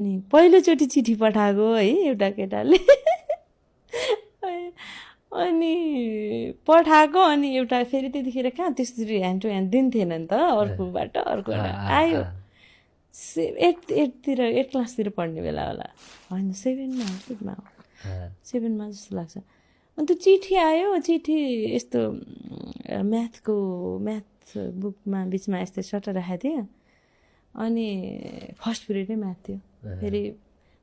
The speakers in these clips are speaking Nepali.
अनि पहिलोचोटि चिठी पठाएको है एउटा केटाले अनि पठाएको अनि एउटा फेरि त्यतिखेर कहाँ त्यसरी ह्यान्ड टु ह्यान्ड दिन्थेन नि त अर्कोबाट अर्कोबाट आयो 8 क्लासतिर पढ्ने बेला होला होइन 7मा 7मा जस्तो लाग्छ अनि त्यो चिठी आयो चिठी यस्तो म्याथ बुकमा बिचमा यस्तो सट्टा राखेको थियो अनि फर्स्ट पिरियडै म्याथ थियो फेरि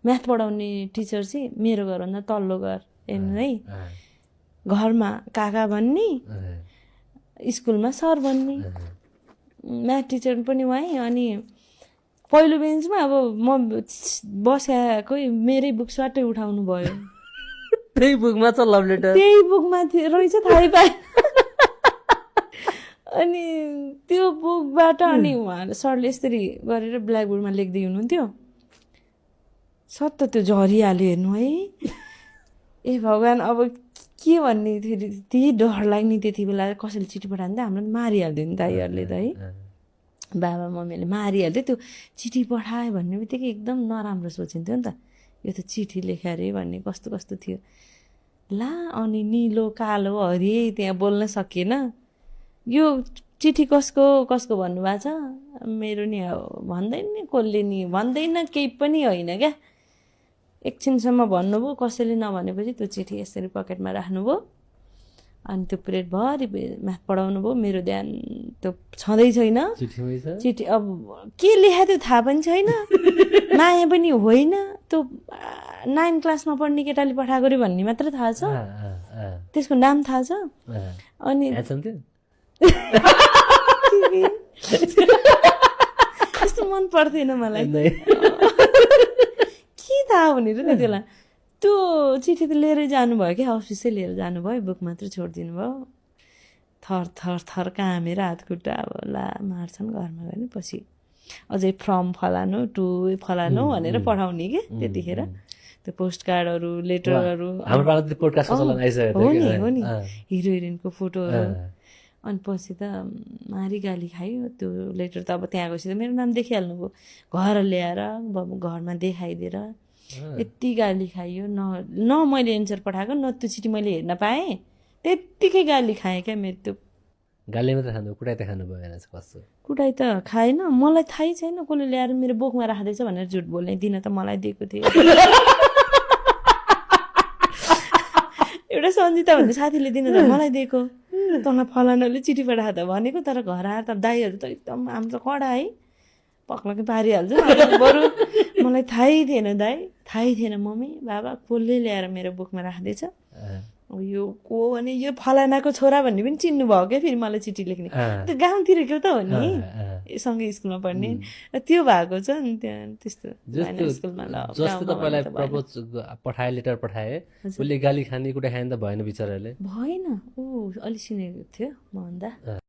म्याथ पढाउने टिचर चाहिँ मेरो घरभन्दा तल्लो घर है घरमा काका भन्ने स्कुलमा सर भन्ने म्याथ टिचर पनि उहाँ अनि पहिलो बेन्चमा अब म बसेकै मेरै बुक स्वाटै उठाउनु भयो त्यही बुकमा छ लभ लेटर त्यही बुकमा रहेछ थाहै पाएँ अनि त्यो बुकबाट अनि उहाँले सरले यसरी गरेर ब्ल्याकबोर्डमा लेख्दै हुनुहुन्थ्यो सत्त त्यो झरिहाल्यो हेर्नु है ए भगवान् अब के भन्ने फेरि त्यही डर लाग्ने त्यति बेला कसैले चिठी पठायो भने त हाम्रो मारिहाल्थ्यो नि दाइहरूले त है बाबा मम्मीले मारिहाल्थ्यो त्यो चिठी पठायो भन्ने बित्तिकै एकदम नराम्रो सोचिन्थ्यो नि त यो त चिठी लेख्या अरे भन्ने कस्तो कस्तो थियो ला अनि निलो कालो हरियो त्यहाँ बोल्न सकिएन यो चिठी कसको भन्नुभएको छ मेरो नि भन्दैन नि कसले नि भन्दैन केही पनि होइन क्या एकछिनसम्म भन्नुभयो कसैले नभनेपछि त्यो चिठी यसरी पकेटमा राख्नुभयो अनि त्यो पिरियडभरि म्याथ पढाउनु भयो मेरो ध्यान त्यो छँदै छैन चिठी अब के लेखा त्यो थाहा पनि छैन माया पनि होइन त्यो 9 क्लासमा पढ्ने केटाले पठाएको रे भन्ने मात्र थाहा छ त्यसको नाम थाहा छ अनि त्यस्तो मन पर्दैन मलाई के थाहा हुने र त्यति बेला त्यो चिठी त लिएरै जानुभयो क्या अफिसै लिएर जानुभयो बुक मात्र छोडिदिनु भयो थर कामेर हातखुट्टा अब ला मार्छन् घरमा गयो नि पछि अझै फ्रम फलानु टु फलानु भनेर पठाउने कि त्यतिखेर त्यो पोस्ट कार्डहरू लेटरहरू हो नि हिरो हिरोइनको फोटोहरू अनि पछि त मारी गाली खायो त्यो लेटर त अब त्यहाँ गएपछि त मेरो नाम देखिहाल्नुभयो घर ल्याएर घरमा देखाइदिएर यति गाली खाइयो न मैले एन्सर पठाएको न त्यो चिठी मैले हेर्न पाएँ त्यत्तिकै गाली खाएँ क्या मेरो त्यो गाली मात्र खानु कुटाइ त खानु भएन कस्तो कुटाइ त खाएन मलाई थाहै छैन कसले ल्याएर मेरो बोकमा राख्दैछ भनेर झुट बोल्ने दिन त मलाई दिएको थियो एउटा सन्जिता भन्ने साथीले दिन त मलाई दिएको तँलाई फलानाले चिठी पठाएको त भनेको तर घर आएर त दाईहरू त एकदम हाम्रो कडा है पक्लकै पारिहाल्छ बरु मलाई थाहै थिएन दाई थाहै थिएन मम्मी बाबा कसले ल्याएर मेरो बुकमा राख्दैछ अब यो को भने यो फलानाको छोरा भन्ने पनि चिन्नु भयो क्या फेरि मलाई चिठी लेख्ने त्यो गाउँतिरको त हो नि सँगै स्कुलमा पढ्ने त्यो भएको छ नि त्यहाँ त्यस्तो स्कुलमा जस्तो तपाईँलाई प्रपोज पठाए लेटर पठाए उसले गाली खाने कुरा खाने त भएन बिचराले भएन ऊ अलिक सिनियर थियो मभन्दा